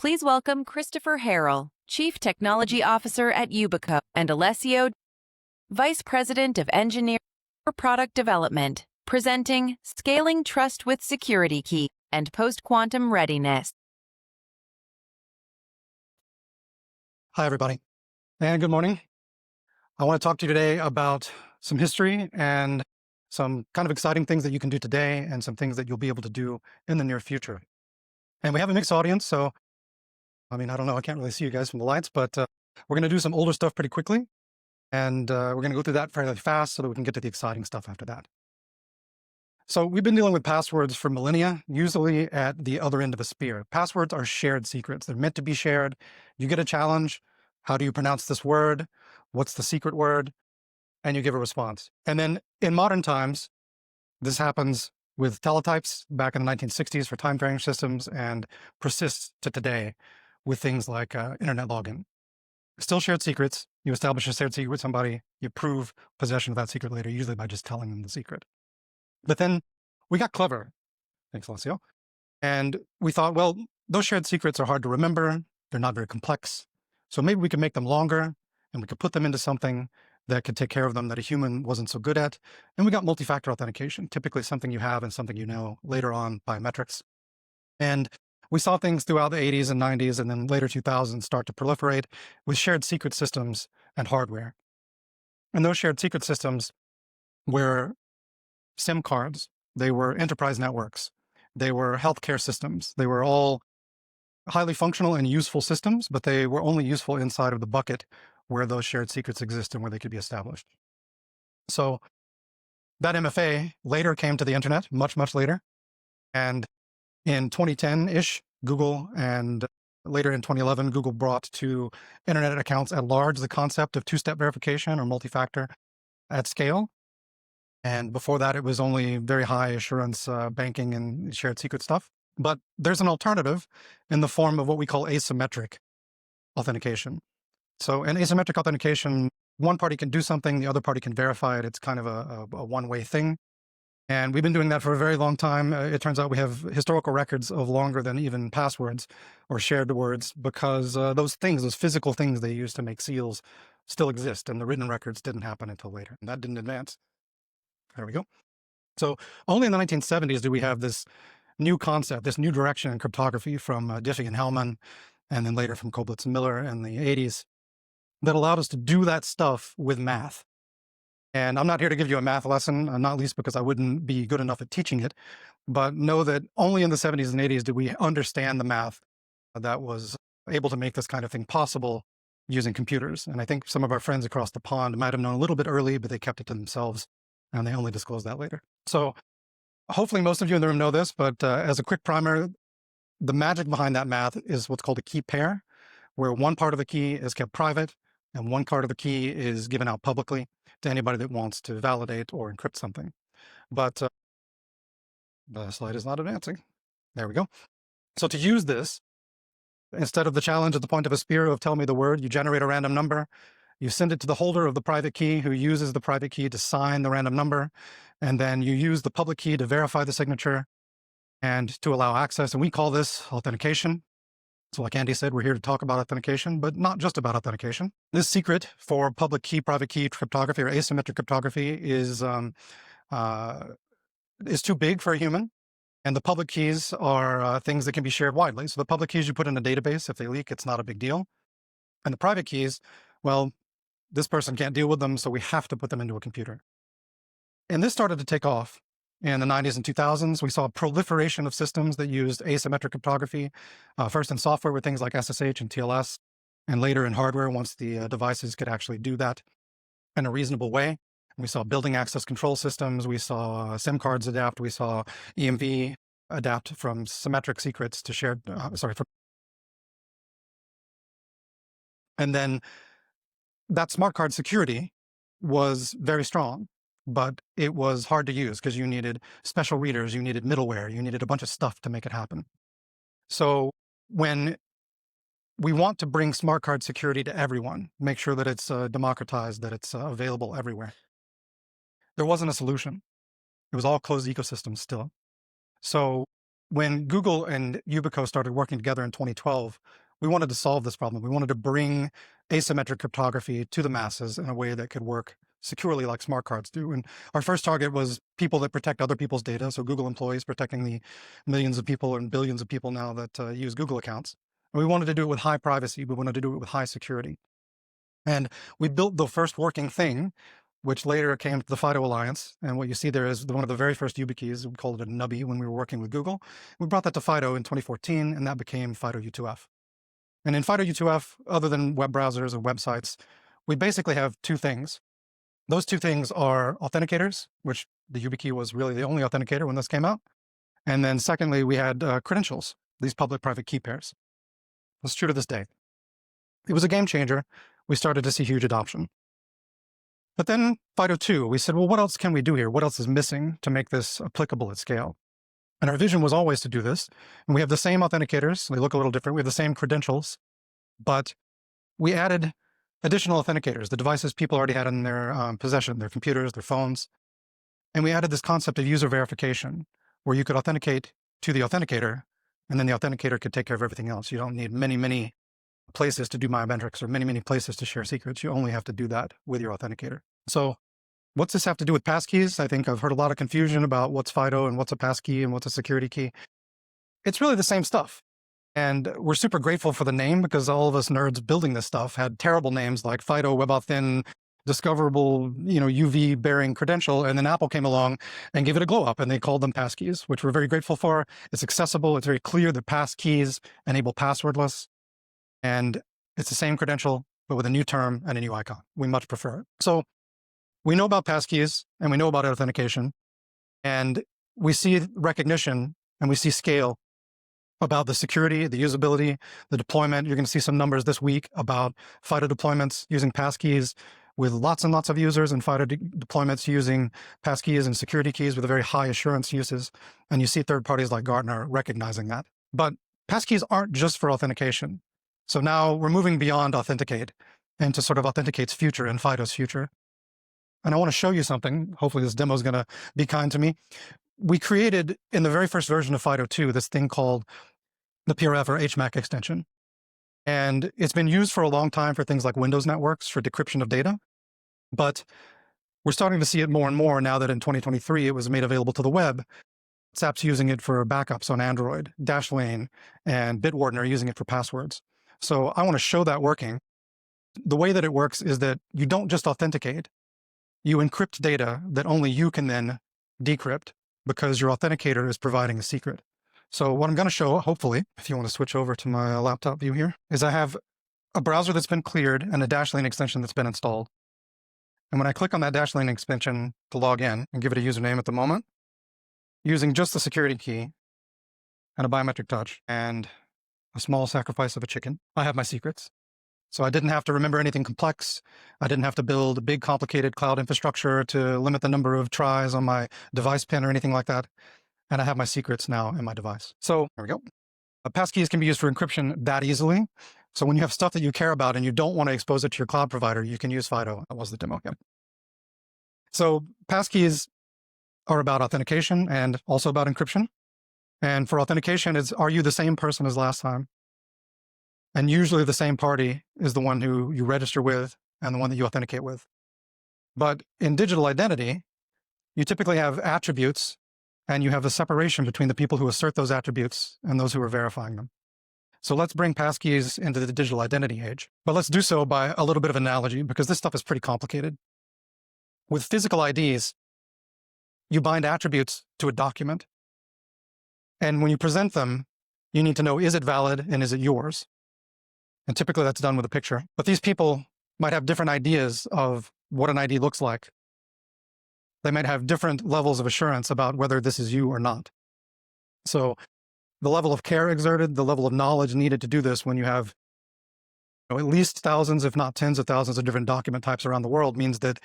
Please welcome Christopher Harrell, Chief Technology Officer at Yubico, and Alessio, Vice President of Engineering for Product Development, presenting Scaling Trust with Security Key and Post-Quantum Readiness. Hi, everybody, and good morning. I want to talk to you today about some history and some kind of exciting things that you can do today and some things that you'll be able to do in the near future. And we have a mixed audience, so, I don't know, I can't really see you guys from the lights, but we're going to do some older stuff pretty quickly, and we're going to go through that fairly fast so that we can get to the exciting stuff after that. So we've been dealing with passwords for millennia, usually at the other end of a spear. Passwords are shared secrets. They're meant to be shared. You get a challenge. How do you pronounce this word? What's the secret word? And you give a response. And then in modern times, this happens with teletypes back in the 1960s for time-varying systems and persists to today with things like internet login. Still shared secrets. You establish a shared secret with somebody. You prove possession of that secret later, usually by just telling them the secret. But then we got clever. Thanks, Alessio. And we thought, well, those shared secrets are hard to remember. They're not very complex. So maybe we could make them longer and we could put them into something that could take care of them that a human wasn't so good at. And we got multi-factor authentication, typically something you have and something you know later on, biometrics. And we saw things throughout the 80s and 90s and then later 2000s start to proliferate with shared secret systems and hardware. And those shared secret systems were SIM cards, they were enterprise networks, they were healthcare systems. They were all highly functional and useful systems, but they were only useful inside of the bucket where those shared secrets exist and where they could be established. So that MFA later came to the internet, much, much later. And in 2010-ish, Google, and later in 2011, Google brought to internet accounts at large the concept of two-step verification or multi-factor at scale. And before that, it was only very high assurance banking and shared secret stuff. But there's an alternative in the form of what we call asymmetric authentication. So in asymmetric authentication, one party can do something, the other party can verify it. It's kind of a one-way thing. And we've been doing that for a very long time. It turns out we have historical records of longer than even passwords or shared words because those physical things they use to make seals still exist. And the written records didn't happen until later. And that didn't advance. There we go. So only in the 1970s do we have this new concept, this new direction in cryptography from Diffie and Hellman, and then later from Koblitz and Miller in the 80s, that allowed us to do that stuff with math. And I'm not here to give you a math lesson, not least because I wouldn't be good enough at teaching it, but know that only in the 70s and 80s did we understand the math that was able to make this kind of thing possible using computers. And I think some of our friends across the pond might have known a little bit early, but they kept it to themselves, and they only disclosed that later. So hopefully most of you in the room know this, but as a quick primer, the magic behind that math is what's called a key pair, where one part of the key is kept private and one part of the key is given out publicly to anybody that wants to validate or encrypt something. But the slide is not advancing. There we go. So to use this, instead of the challenge at the point of a spear of tell me the word, you generate a random number, you send it to the holder of the private key who uses the private key to sign the random number, and then you use the public key to verify the signature and to allow access. And we call this authentication. So like Andy said, we're here to talk about authentication, but not just about authentication. This secret for public key, private key cryptography or asymmetric cryptography is too big for a human. And the public keys are things that can be shared widely. So the public keys you put in a database, if they leak, it's not a big deal. And the private keys, well, this person can't deal with them, so we have to put them into a computer. And this started to take off in the 90s and 2000s. We saw a proliferation of systems that used asymmetric cryptography, first in software with things like SSH and TLS, and later in hardware once the devices could actually do that in a reasonable way. We saw building access control systems. We saw SIM cards adapt. We saw EMV adapt from symmetric secrets to shared, and then that smart card security was very strong, but it was hard to use because you needed special readers, you needed middleware, you needed a bunch of stuff to make it happen. So when we want to bring smart card security to everyone, make sure that it's democratized, that it's available everywhere, there wasn't a solution. It was all closed ecosystems still. So when Google and Yubico started working together in 2012, we wanted to solve this problem. We wanted to bring asymmetric cryptography to the masses in a way that could work securely like smart cards do. And our first target was people that protect other people's data. So Google employees protecting the millions of people and billions of people now that use Google accounts. And we wanted to do it with high privacy. We wanted to do it with high security. And we built the first working thing, which later came to the FIDO Alliance. And what you see there is one of the very first YubiKeys. We called it a nubby when we were working with Google. We brought that to FIDO in 2014, and that became FIDO U2F. And in FIDO U2F, other than web browsers and websites, we basically have two things. Those two things are authenticators, which the YubiKey was really the only authenticator when this came out. And then secondly, we had credentials, these public-private key pairs. It's true to this day. It was a game changer. We started to see huge adoption. But then FIDO 2, we said, well, what else can we do here? What else is missing to make this applicable at scale? And our vision was always to do this. And we have the same authenticators. They look a little different. We have the same credentials, but we added additional authenticators, the devices people already had in their possession, their computers, their phones. And we added this concept of user verification, where you could authenticate to the authenticator, and then the authenticator could take care of everything else. You don't need many, many places to do biometrics or many, many places to share secrets. You only have to do that with your authenticator. So what's this have to do with passkeys? I think I've heard a lot of confusion about what's FIDO and what's a passkey and what's a security key. It's really the same stuff. And we're super grateful for the name because all of us nerds building this stuff had terrible names like FIDO, WebAuthn, discoverable, UV bearing credential. And then Apple came along and gave it a glow up and they called them passkeys, which we're very grateful for. It's accessible. It's very clear that passkeys enable passwordless. And it's the same credential, but with a new term and a new icon. We much prefer it. So we know about passkeys and we know about authentication, and we see recognition and we see scale about the security, the usability, the deployment. You're going to see some numbers this week about FIDO deployments using passkeys with lots and lots of users, and FIDO deployments using passkeys and security keys with a very high assurance uses. And you see third parties like Gartner recognizing that. But passkeys aren't just for authentication. So now we're moving beyond Authenticate into sort of Authenticate's future and FIDO's future. And I want to show you something. Hopefully this demo is going to be kind to me. We created in the very first version of FIDO 2, this thing called the PRF or HMAC extension. And it's been used for a long time for things like Windows networks for decryption of data. But we're starting to see it more and more now that in 2023, it was made available to the web. WhatsApp's using it for backups on Android, Dashlane and Bitwarden are using it for passwords. So I want to show that working. The way that it works is that you don't just authenticate, you encrypt data that only you can then decrypt because your authenticator is providing a secret. So what I'm going to show, hopefully, if you want to switch over to my laptop view here, is I have a browser that's been cleared and a Dashlane extension that's been installed. And when I click on that Dashlane extension to log in and give it a username at the moment, using just the security key and a biometric touch and a small sacrifice of a chicken, I have my secrets. So I didn't have to remember anything complex. I didn't have to build a big, complicated cloud infrastructure to limit the number of tries on my device pin or anything like that. And I have my secrets now in my device. So there we go. Passkeys can be used for encryption that easily. So when you have stuff that you care about and you don't want to expose it to your cloud provider, you can use FIDO. That was the demo. Yep. So passkeys are about authentication and also about encryption. And for authentication, it's, are you the same person as last time? And usually the same party is the one who you register with and the one that you authenticate with. But in digital identity, you typically have attributes and you have a separation between the people who assert those attributes and those who are verifying them. So let's bring passkeys into the digital identity age. But let's do so by a little bit of analogy because this stuff is pretty complicated. With physical IDs, you bind attributes to a document. And when you present them, you need to know, is it valid and is it yours? And typically that's done with a picture. But these people might have different ideas of what an ID looks like. They might have different levels of assurance about whether this is you or not. So the level of care exerted, the level of knowledge needed to do this when you have at least thousands, if not tens of thousands of different document types around the world means that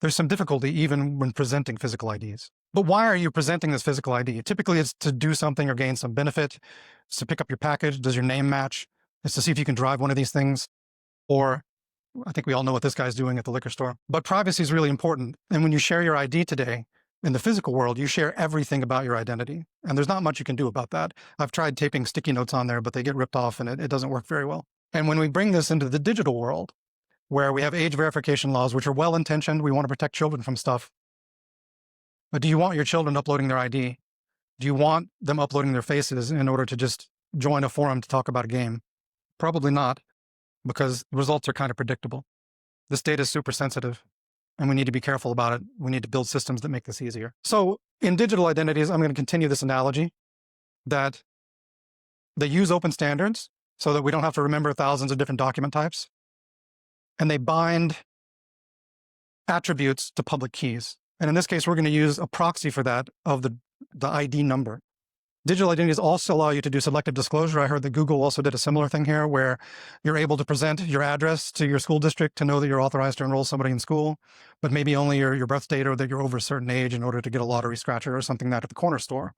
there's some difficulty even when presenting physical IDs. But why are you presenting this physical ID? Typically it's to do something or gain some benefit. It's to pick up your package. Does your name match? It's to see if you can drive one of these things. Or I think we all know what this guy's doing at the liquor store. But privacy is really important. And when you share your ID today, In the physical world, you share everything about your identity, and there's not much you can do about that. I've tried taping sticky notes on there, but they get ripped off and it doesn't work very well. And when we bring this into the digital world, where we have age verification laws, which are well-intentioned, we want to protect children from stuff. But do you want your children uploading their ID? Do you want them uploading their faces in order to just join a forum to talk about a game? Probably not, because the results are kind of predictable. This data is super sensitive, and we need to be careful about it. We need to build systems that make this easier. So in digital identities, I'm going to continue this analogy that they use open standards so that we don't have to remember thousands of different document types. And they bind attributes to public keys. And in this case, we're going to use a proxy for that of the ID number. Digital identities also allow you to do selective disclosure. I heard that Google also did a similar thing here where you're able to present your address to your school district to know that you're authorized to enroll somebody in school, but maybe only your birth date or that you're over a certain age in order to get a lottery scratcher or something like that at the corner store.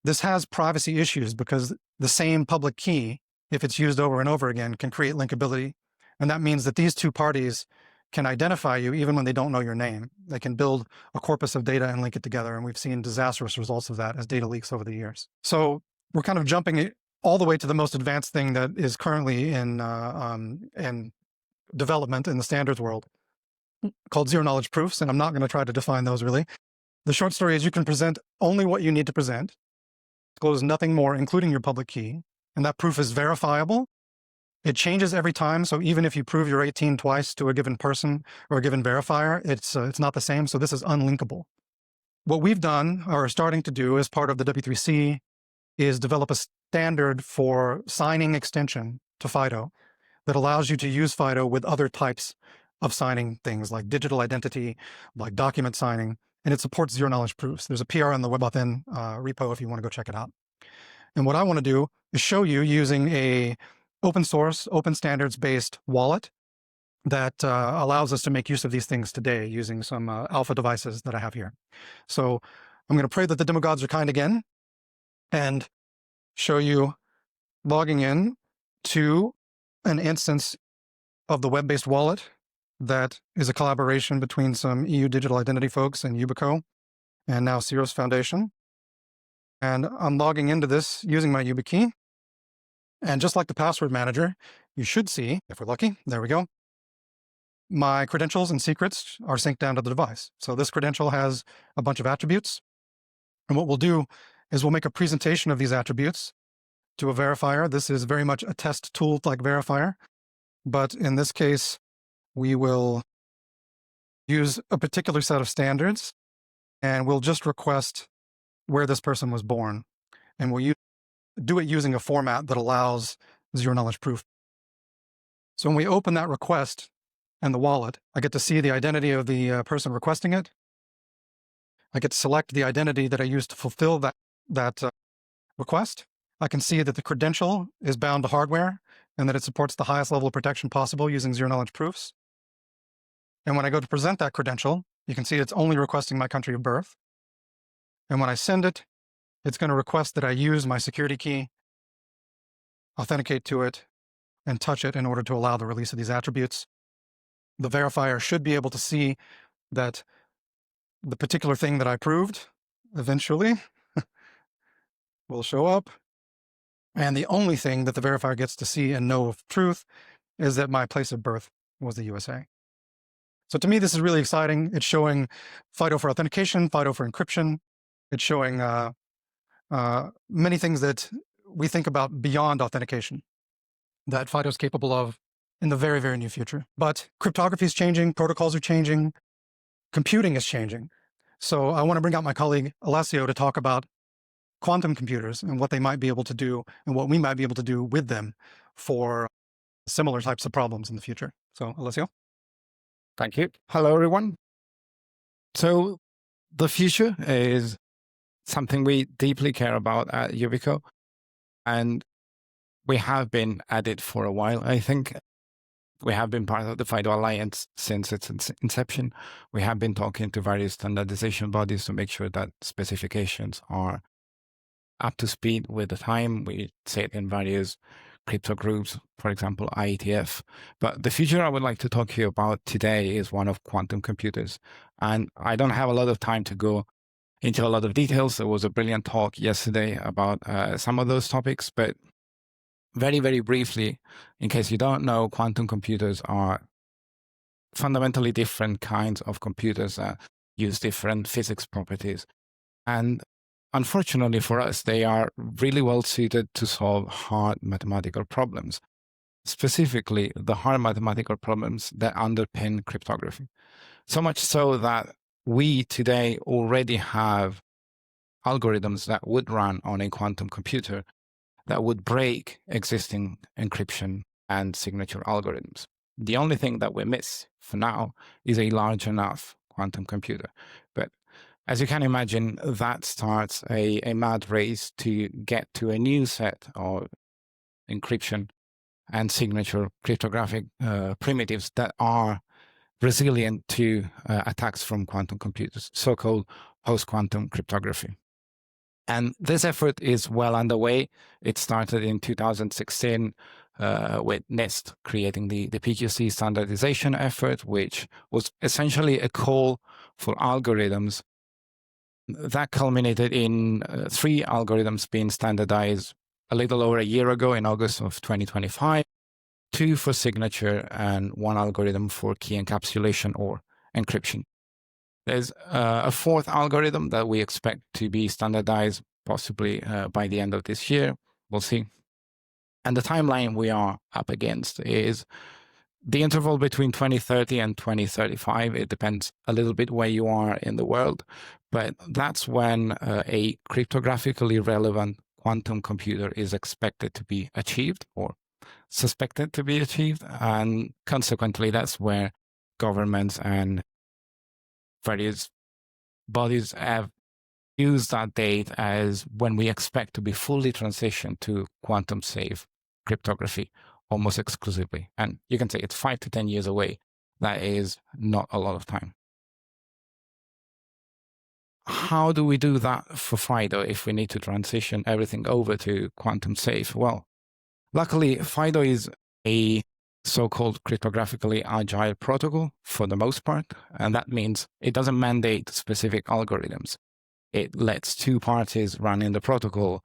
This has privacy issues because the same public key, if it's used over and over again, can create linkability. And that means that these two parties can identify you even when they don't know your name. They can build a corpus of data and link it together. And we've seen disastrous results of that as data leaks over the years. So we're kind of jumping all the way to the most advanced thing that is currently in development in the standards world called zero knowledge proofs. And I'm not going to try to define those really. The short story is you can present only what you need to present, disclose nothing more, including your public key. And that proof is verifiable. It changes every time. So even if you prove you're 18 twice to a given person or a given verifier, it's not the same. So this is unlinkable. What we've done or are starting to do as part of the W3C is develop a standard for signing extension to FIDO that allows you to use FIDO with other types of signing things like digital identity, like document signing, and it supports zero knowledge proofs. There's a PR on the WebAuthn repo if you want to go check it out. And what I want to do is show you using a open source, open standards based wallet that allows us to make use of these things today using some alpha devices that I have here. So I'm going to pray that the demo gods are kind again and show you logging in to an instance of the web-based wallet that is a collaboration between some EU digital identity folks and Yubico and now Ceros Foundation. And I'm logging into this using my YubiKey. And just like the password manager, you should see, if we're lucky, there we go, my credentials and secrets are synced down to the device. So this credential has a bunch of attributes. And what we'll do is we'll make a presentation of these attributes to a verifier. This is very much a test tool like verifier. But in this case, we will use a particular set of standards and we'll just request where this person was born. And we'll do it using a format that allows zero knowledge proof. So when we open that request and the wallet, I get to see the identity of the person requesting it. I get to select the identity that I used to fulfill that request. I can see that the credential is bound to hardware and that it supports the highest level of protection possible using zero knowledge proofs. And when I go to present that credential, you can see it's only requesting my country of birth. And when I send it, it's going to request that I use my security key, authenticate to it, and touch it in order to allow the release of these attributes. The verifier should be able to see that the particular thing that I proved eventually will show up. And the only thing that the verifier gets to see and know of truth is that my place of birth was the USA. So to me, this is really exciting. It's showing FIDO for authentication, FIDO for encryption. It's showing many things that we think about beyond authentication that FIDO is capable of in the very, very near future. But cryptography is changing, protocols are changing, computing is changing. So I want to bring out my colleague Alessio to talk about quantum computers and what they might be able to do and what we might be able to do with them for similar types of problems in the future. So Alessio. Thank you. Hello, everyone. So the future is something we deeply care about at Yubico, and we have been at it for a while. I think we have been part of the FIDO Alliance since its inception. We have been talking to various standardization bodies to make sure that specifications are up to speed with the time. We say it in various crypto groups, for example, IETF. But the future I would like to talk to you about today is one of quantum computers. And I don't have a lot of time to go into a lot of details. There was a brilliant talk yesterday about some of those topics, but very, very briefly, in case you don't know, quantum computers are fundamentally different kinds of computers that use different physics properties. And unfortunately for us, they are really well suited to solve hard mathematical problems, specifically the hard mathematical problems that underpin cryptography. So much so that we today already have algorithms that would run on a quantum computer that would break existing encryption and signature algorithms. The only thing that we miss for now is a large enough quantum computer. But as you can imagine, that starts a mad race to get to a new set of encryption and signature cryptographic primitives that are resilient to attacks from quantum computers, so-called post-quantum cryptography. And this effort is well underway. It started in 2016 with NIST creating the PQC standardization effort, which was essentially a call for algorithms. That culminated in 3 algorithms being standardized a little over a year ago in August of 2025, 2 for signature and 1 algorithm for key encapsulation or encryption. There's a 4th algorithm that we expect to be standardized possibly by the end of this year. We'll see. And the timeline we are up against is the interval between 2030 and 2035. It depends a little bit where you are in the world, but that's when a cryptographically relevant quantum computer is expected to be achieved or suspected to be achieved. And consequently, that's where governments and various bodies have used that date as when we expect to be fully transitioned to quantum safe cryptography almost exclusively. And you can say it's 5 to 10 years away. That is not a lot of time. How do we do that for FIDO if we need to transition everything over to quantum safe? Well, luckily, FIDO is a so-called cryptographically agile protocol for the most part, and that means it doesn't mandate specific algorithms. It lets 2 parties running the protocol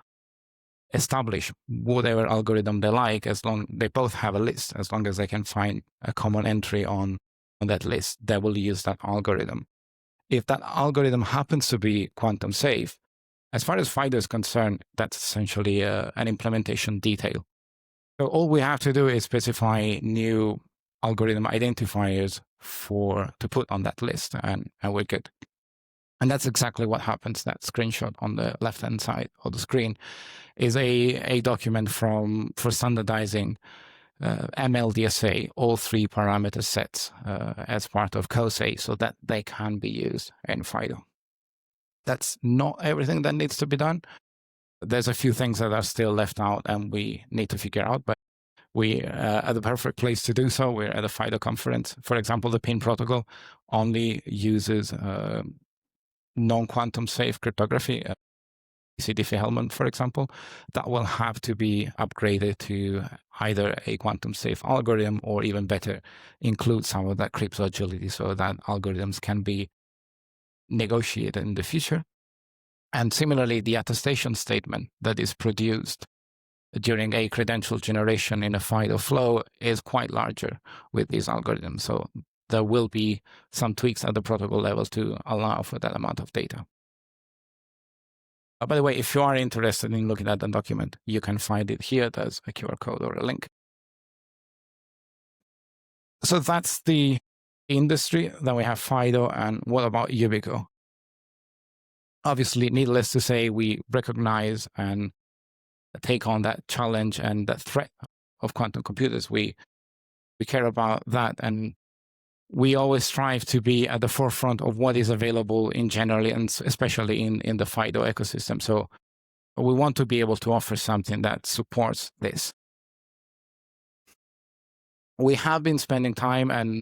establish whatever algorithm they like, as long they both have a list. As long as they can find a common entry on that list, they will use that algorithm. If that algorithm happens to be quantum safe, as far as FIDO is concerned, that's essentially an implementation detail. So all we have to do is specify new algorithm identifiers to put on that list, and we're good. And that's exactly what happens. That screenshot on the left-hand side of the screen is a document for standardizing MLDSA, all 3 parameter sets as part of COSA, so that they can be used in FIDO. That's not everything that needs to be done. There's a few things that are still left out and we need to figure out, but we are the perfect place to do so. We're at a FIDO conference. For example, the PIN protocol only uses non-quantum safe cryptography, Diffie-Hellman, for example. That will have to be upgraded to either a quantum safe algorithm or, even better, include some of that crypto agility so that algorithms can be negotiated in the future. And similarly, the attestation statement that is produced during a credential generation in a FIDO flow is quite larger with these algorithms. So there will be some tweaks at the protocol level to allow for that amount of data. By the way, if you are interested in looking at the document, you can find it here. There's a QR code or a link. So that's the industry. Then we have FIDO, and what about Yubico? Obviously, needless to say, we recognize and take on that challenge and that threat of quantum computers. We care about that, and we always strive to be at the forefront of what is available in general, and especially in the FIDO ecosystem. So we want to be able to offer something that supports this. We have been spending time and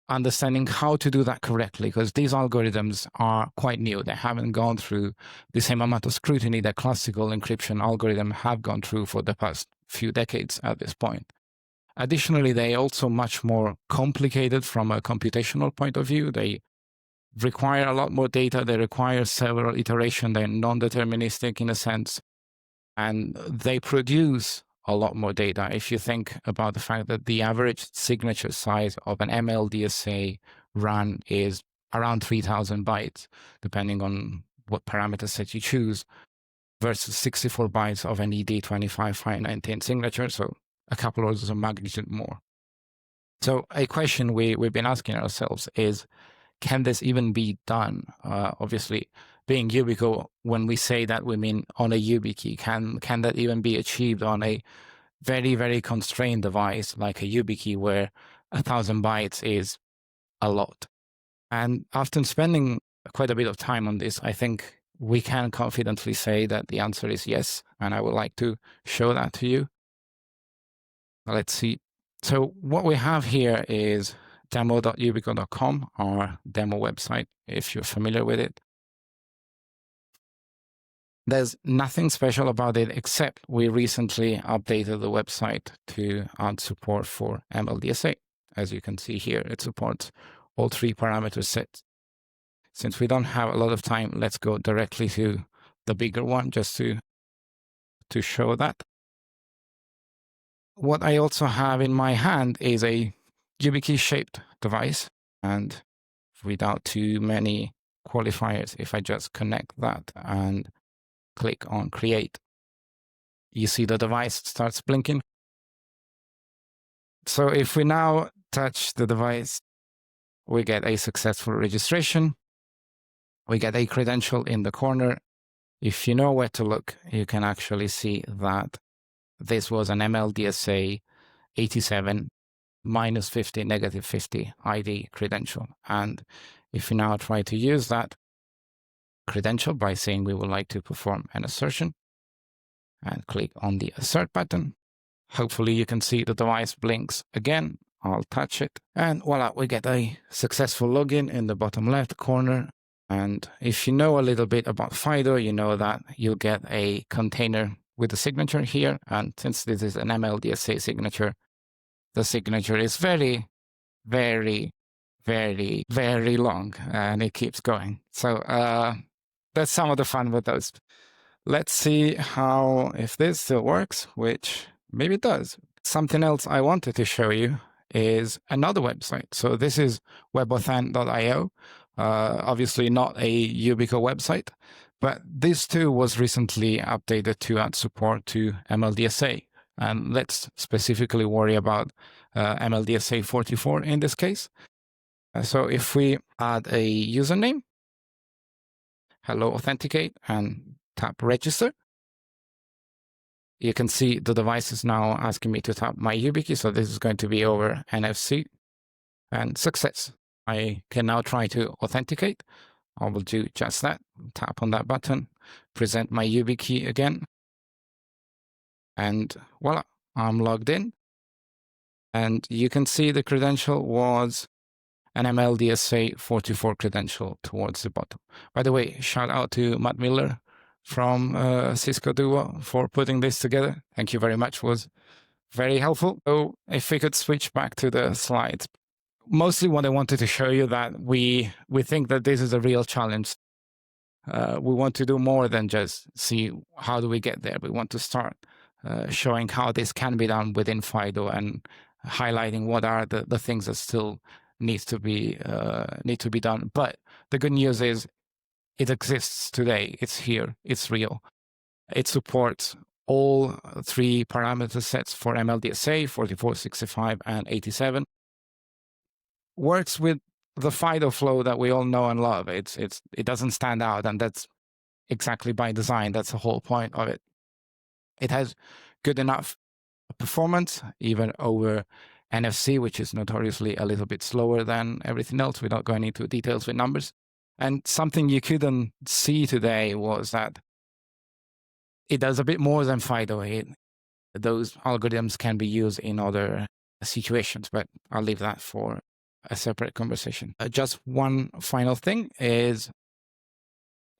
understanding how to do that correctly, because these algorithms are quite new. They haven't gone through the same amount of scrutiny that classical encryption algorithms have gone through for the past few decades at this point. Additionally, they're also much more complicated from a computational point of view. They require a lot more data. They require several iterations. They're non-deterministic in a sense, and they produce a lot more data. If you think about the fact that the average signature size of an MLDSA run is around 3,000 bytes, depending on what parameter set you choose, versus 64 bytes of an ED25519 signature, so a couple orders of magnitude more. So a question we've been asking ourselves is, can this even be done? Obviously, being Yubico, when we say that, we mean on a YubiKey. Can that even be achieved on a very, very constrained device like a YubiKey, where 1,000 bytes is a lot? And after spending quite a bit of time on this, I think we can confidently say that the answer is yes, and I would like to show that to you. Let's see. So what we have here is demo.yubico.com, our demo website, if you're familiar with it. There's nothing special about it, except we recently updated the website to add support for MLDSA. As you can see here, it supports all 3 parameter sets. Since we don't have a lot of time, let's go directly to the bigger one just to show that. What I also have in my hand is a YubiKey shaped device, and without too many qualifiers, if I just connect that and click on create, you see the device starts blinking. So if we now touch the device, we get a successful registration. We get a credential in the corner. If you know where to look, you can actually see that this was an MLDSA 87 -50, -50 ID credential. And if you now try to use that credential by saying we would like to perform an assertion and click on the assert button, hopefully you can see the device blinks again. I'll touch it and voila, we get a successful login in the bottom left corner. And if you know a little bit about FIDO, you know that you'll get a container with a signature here. And since this is an MLDSA signature, the signature is very, very, very, very long, and it keeps going. So that's some of the fun with those. Let's see if this still works, which maybe it does. Something else I wanted to show you is another website. So this is webauthent.io. Obviously not a Yubico website, but this too was recently updated to add support to MLDSA. And let's specifically worry about MLDSA 44 in this case. So if we add a username, hello Authenticate, and tap register, you can see the device is now asking me to tap my YubiKey. So this is going to be over NFC, and success. I can now try to authenticate. I will do just that. Tap on that button, present my YubiKey again, and voila, I'm logged in. And you can see the credential was an MLDSA 44 credential towards the bottom. By the way, shout out to Matt Miller from Cisco Duo for putting this together. Thank you very much. It was very helpful. So if we could switch back to the slides. Mostly what I wanted to show you that we think that this is a real challenge. We want to do more than just see how do we get there. We want to start showing how this can be done within FIDO and highlighting what are the things that still need to be done. But the good news is it exists today. It's here. It's real. It supports all 3 parameter sets for MLDSA, 44, 65, and 87. Works with the FIDO flow that we all know and love. It doesn't stand out, and that's exactly by design. That's the whole point of it. It has good enough performance, even over NFC, which is notoriously a little bit slower than everything else, without going into details with numbers. And something you couldn't see today was that it does a bit more than FIDO. Those algorithms can be used in other situations, but I'll leave that for a separate conversation. Just one final thing is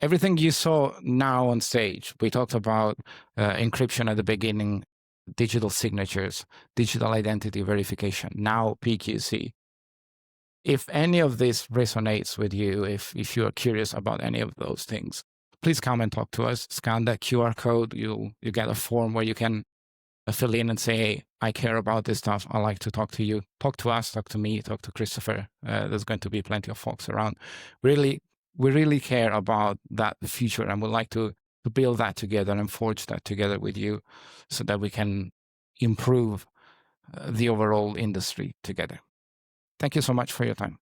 everything you saw now on stage. We talked about encryption at the beginning. digital signatures, digital identity verification, now PQC. If any of this resonates with you, if you are curious about any of those things, please come and talk to us. Scan that QR code. You get a form where you can fill in and say, hey, I care about this stuff. I like to talk to you. Talk to us, talk to me, talk to Christopher. There's going to be plenty of folks around. We really care about that future, and we'd like to build that together and forge that together with you so that we can improve the overall industry together. Thank you so much for your time.